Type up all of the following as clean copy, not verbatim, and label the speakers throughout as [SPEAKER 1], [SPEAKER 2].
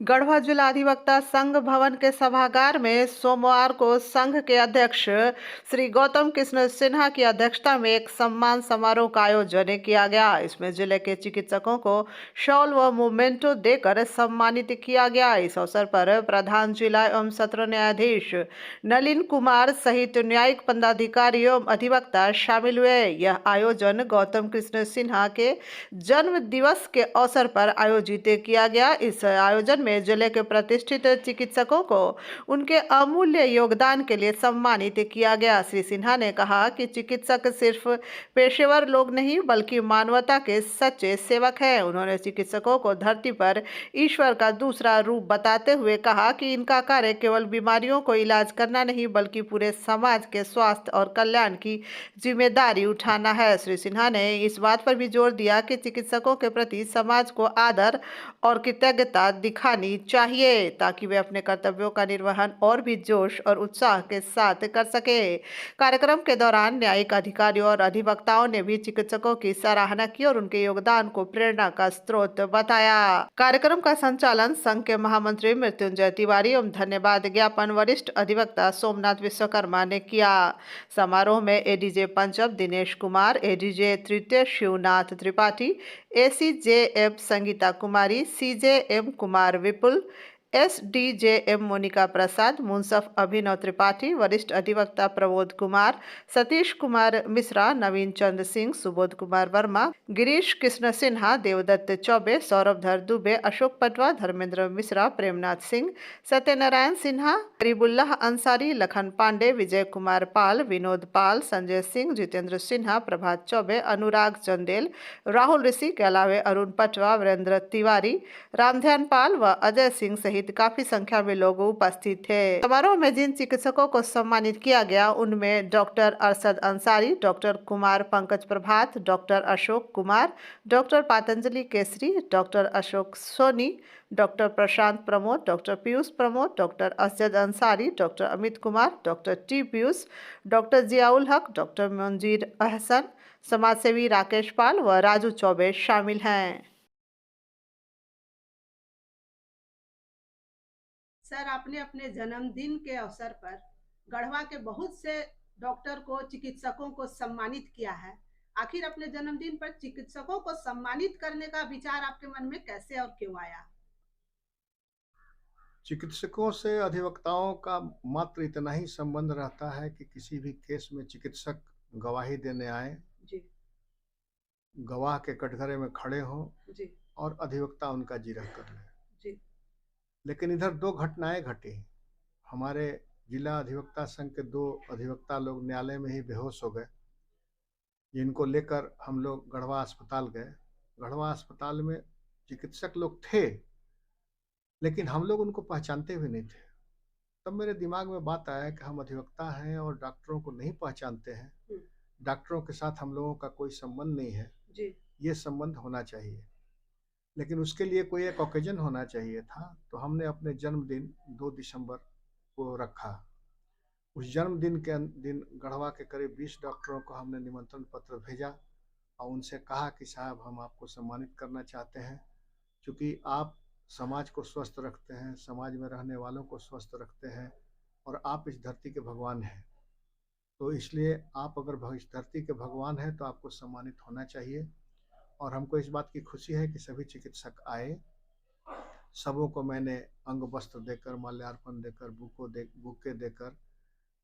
[SPEAKER 1] गढ़वा जिला अधिवक्ता संघ भवन के सभागार में सोमवार को संघ के अध्यक्ष श्री गौतम कृष्ण सिन्हा की अध्यक्षता में एक सम्मान समारोह का आयोजन किया गया। इसमें जिले के चिकित्सकों को शॉल व मोमेंटो देकर सम्मानित किया गया। इस अवसर पर प्रधान जिला एवं सत्र न्यायाधीश नलिन कुमार सहित न्यायिक पदाधिकारी एवं अधिवक्ता शामिल हुए। यह आयोजन गौतम कृष्ण सिन्हा के जन्म दिवस के अवसर पर आयोजित किया गया। इस आयोजन में जिले के प्रतिष्ठित चिकित्सकों को उनके अमूल्य योगदान के लिए सम्मानित किया गया। श्री सिन्हा ने कहा कि चिकित्सक सिर्फ पेशेवर लोग नहीं बल्कि मानवता के सच्चे सेवक हैं। उन्होंने चिकित्सकों को धरती पर ईश्वर का दूसरा रूप बताते हुए कहा कि इनका कार्य केवल बीमारियों को इलाज करना नहीं बल्कि पूरे समाज के स्वास्थ्य और कल्याण की जिम्मेदारी उठाना है। श्री सिन्हा ने इस बात पर भी जोर दिया कि चिकित्सकों के प्रति समाज को आदर और कृतज्ञता दिखानी चाहिए ताकि वे अपने कर्तव्यों का निर्वहन और भी जोश और उत्साह के साथ कर सके। कार्यक्रम के दौरान न्यायिक अधिकारियों और अधिवक्ताओं ने भी चिकित्सकों की सराहना की और उनके योगदान को प्रेरणा का स्रोत बताया। कार्यक्रम का संचालन संघ के महामंत्री मृत्युंजय तिवारी एवं धन्यवाद ज्ञापन वरिष्ठ अधिवक्ता सोमनाथ विश्वकर्मा ने किया। समारोह में एडीजे पंचम दिनेश कुमार, एडीजे तृतीय शिवनाथ त्रिपाठी, एसीजेएफ संगीता कुमारी, सीजेएम कुमार विपुल, एसडीजेएम मोनिका प्रसाद, मुंसफ अभिनव त्रिपाठी, वरिष्ठ अधिवक्ता प्रबोध कुमार, सतीश कुमार मिश्रा, नवीन चंद्र सिंह, सुबोध कुमार वर्मा, गिरीश कृष्ण सिन्हा, देवदत्त चौबे, सौरभधर दुबे, अशोक पटवा, धर्मेंद्र मिश्रा, प्रेमनाथ सिंह, सत्यनारायण सिन्हा, करीबुल्लाह अंसारी, लखन पांडे, विजय कुमार पाल, विनोद पाल, संजय सिंह, जितेंद्र सिन्हा, प्रभात चौबे, अनुराग चंदेल, राहुल ऋषि के अलावे अरुण पटवा, वीरेंद्र तिवारी, रामध्यान पाल व अजय सिंह सहित काफी संख्या में लोग उपस्थित थे। समारोह में जिन चिकित्सकों को सम्मानित किया गया उनमें doctor Arshad Ansari, doctor Kumar Pankaj Prabhat, doctor Ashok Kumar, doctor Patanjali Kesari, doctor Ashok Soni, doctor Prashant Pramod, doctor Piyush Pramod, doctor Asad Ansari, doctor Amit Kumar, doctor T Piyush, doctor Ziaul Haq, doctor मंजीर अहसन, समाजसेवी राकेश पाल व राजू चौबे शामिल हैं।
[SPEAKER 2] सर, आपने अपने जन्मदिन के अवसर पर गढ़वा के बहुत से डॉक्टर को, चिकित्सकों को सम्मानित किया है। आखिर अपने जन्मदिन पर चिकित्सकों को सम्मानित करने का विचार आपके मन में कैसे और क्यों आया?
[SPEAKER 3] चिकित्सकों से अधिवक्ताओं का मात्र इतना ही संबंध रहता है कि किसी भी केस में चिकित्सक गवाही देने आए,
[SPEAKER 2] जी
[SPEAKER 3] गवाह के कटघरे में खड़े हों
[SPEAKER 2] जी
[SPEAKER 3] और अधिवक्ता उनका जिरह कर ले।
[SPEAKER 2] जी
[SPEAKER 3] लेकिन इधर दो घटनाएं घटी। हमारे जिला अधिवक्ता संघ के दो अधिवक्ता लोग न्यायालय में ही बेहोश हो गए, जिनको लेकर हम लोग गढ़वा अस्पताल गए। गढ़वा अस्पताल में चिकित्सक लोग थे लेकिन हम लोग उनको पहचानते भी नहीं थे। तब मेरे दिमाग में बात आया कि हम अधिवक्ता हैं और डॉक्टरों को नहीं पहचानते हैं, डॉक्टरों के साथ हम लोगों का कोई संबंध नहीं है,
[SPEAKER 2] जी
[SPEAKER 3] ये संबंध होना चाहिए। लेकिन उसके लिए कोई एक ओकेजन होना चाहिए था, तो हमने अपने जन्मदिन 2 दिसंबर को रखा। उस जन्मदिन के दिन गढ़वा के करीब 20 डॉक्टरों को हमने निमंत्रण पत्र भेजा और उनसे कहा कि साहब हम आपको सम्मानित करना चाहते हैं, क्योंकि आप समाज को स्वस्थ रखते हैं, समाज में रहने वालों को स्वस्थ रखते हैं और आप इस धरती के भगवान हैं। तो इसलिए आप अगर इस धरती के भगवान हैं तो आपको सम्मानित होना चाहिए। और हमको इस बात की खुशी है कि सभी चिकित्सक आए। सबों को मैंने अंग वस्त्र देकर, माल्यार्पण देकर, बुके देकर,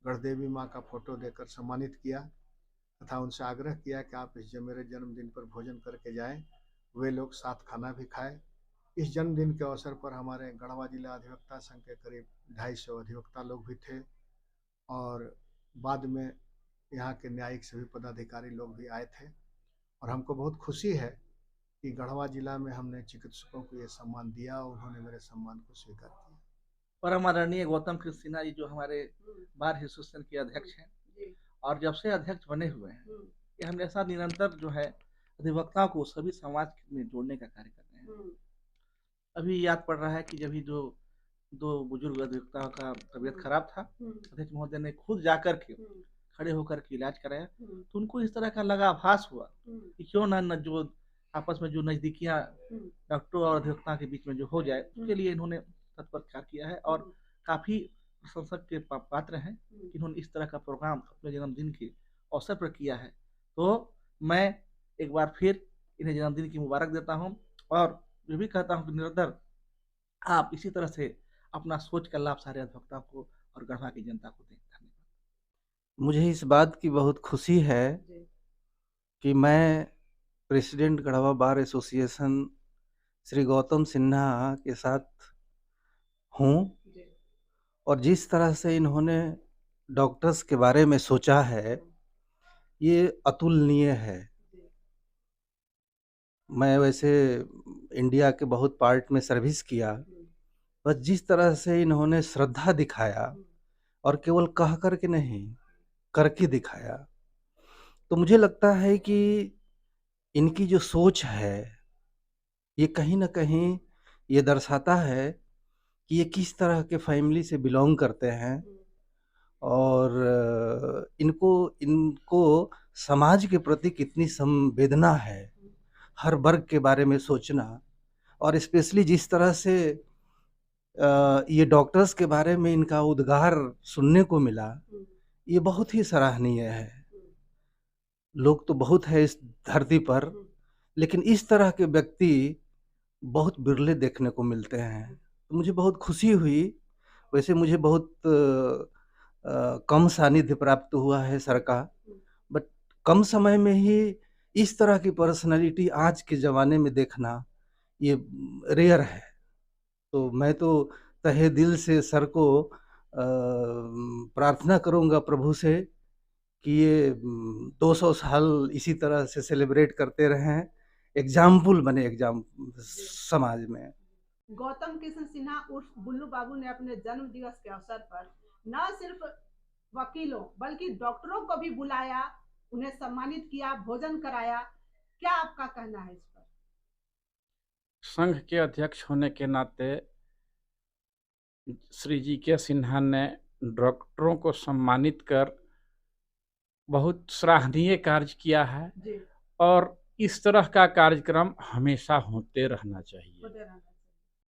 [SPEAKER 3] गढ़देवी माँ का फोटो देकर सम्मानित किया तथा उनसे आग्रह किया कि आप इस मेरे जन्मदिन पर भोजन करके जाएं। वे लोग साथ खाना भी खाए। इस जन्मदिन के अवसर पर हमारे गढ़वा जिला अधिवक्ता संघ के करीब 250 अधिवक्ता लोग भी थे और बाद में यहाँ के न्यायिक सभी पदाधिकारी लोग भी आए थे। और हमको बहुत खुशी है कि गढ़वा जिला में हमने चिकित्सकों को ये सम्मान दिया और उन्होंने मेरे सम्मान को स्वीकार किया।
[SPEAKER 4] परम आदरणीय गौतम कृष्ण सिन्हा जी जो हमारे बार एसोसिएशन के अध्यक्ष हैं और जब से अध्यक्ष बने हुए हैं, ये हमेशा निरंतर जो है अधिवक्ताओं को सभी समाज में जोड़ने का कार्य कर रहे हैं। अभी याद पड़ रहा है कि जब जो 2 बुजुर्ग अधिवक्ताओं का तबीयत खराब था, अध्यक्ष महोदय ने खुद जाकर के खड़े होकर के इलाज कराया, तो उनको इस तरह का लगाभास हुआ कि क्यों ना जो आपस में जो नजदीकियां डॉक्टरों और अधिवक्ता के बीच में जो हो जाए, उसके लिए इन्होंने तत्पर कार्य किया है और काफी प्रशंसक के पात्र हैं कि इन्होंने इस तरह का प्रोग्राम अपने जन्मदिन के अवसर पर किया है। तो मैं एक बार फिर इन्हें जन्मदिन की मुबारक देता हूं और ये भी कहता हूं कि निरंतर आप इसी तरह से अपना सोच का लाभ सारे अधिवक्ताओं को और गढ़वा की जनता को दें। धन्यवाद।
[SPEAKER 5] मुझे इस बात की बहुत खुशी है कि मैं president Garhwa bar association Shri Gautam Sinha के साथ हूँ और जिस तरह से इन्होंने डॉक्टर्स के बारे में सोचा है ये अतुलनीय है। मैं वैसे इंडिया के बहुत पार्ट में सर्विस किया, बस जिस तरह से इन्होंने श्रद्धा दिखाया और केवल कह कर के नहीं करके दिखाया, तो मुझे लगता है कि इनकी जो सोच है ये कहीं ना कहीं ये दर्शाता है कि ये किस तरह के फैमिली से बिलोंग करते हैं और इनको समाज के प्रति कितनी संवेदना है, हर वर्ग के बारे में सोचना। और स्पेशली जिस तरह से ये डॉक्टर्स के बारे में इनका उद्गार सुनने को मिला, ये बहुत ही सराहनीय है। लोग तो बहुत है इस धरती पर, लेकिन इस तरह के व्यक्ति बहुत बिरले देखने को मिलते हैं। तो मुझे बहुत खुशी हुई। वैसे मुझे बहुत कम सानिध्य प्राप्त हुआ है सर का, बट कम समय में ही इस तरह की पर्सनालिटी आज के ज़माने में देखना ये रेयर है। तो मैं तो तहे दिल से सर को प्रार्थना करूंगा प्रभु से कि ये 200 साल इसी तरह से सेलिब्रेट करते रहें, एग्जाम्पल बने समाज में।
[SPEAKER 2] गौतम कृष्ण सिन्हा उर्फ बुल्लू बाबू ने अपने जन्म दिवस के अवसर पर न सिर्फ वकीलों बल्कि डॉक्टरों को भी बुलाया, उन्हें सम्मानित किया, भोजन कराया। क्या आपका कहना है इस पर?
[SPEAKER 6] संघ के अध्यक्ष होने के नाते श्री जी के सिन्हा ने डॉक्टरों को सम्मानित कर बहुत सराहनीय कार्य किया है और इस तरह का कार्यक्रम हमेशा होते रहना चाहिए।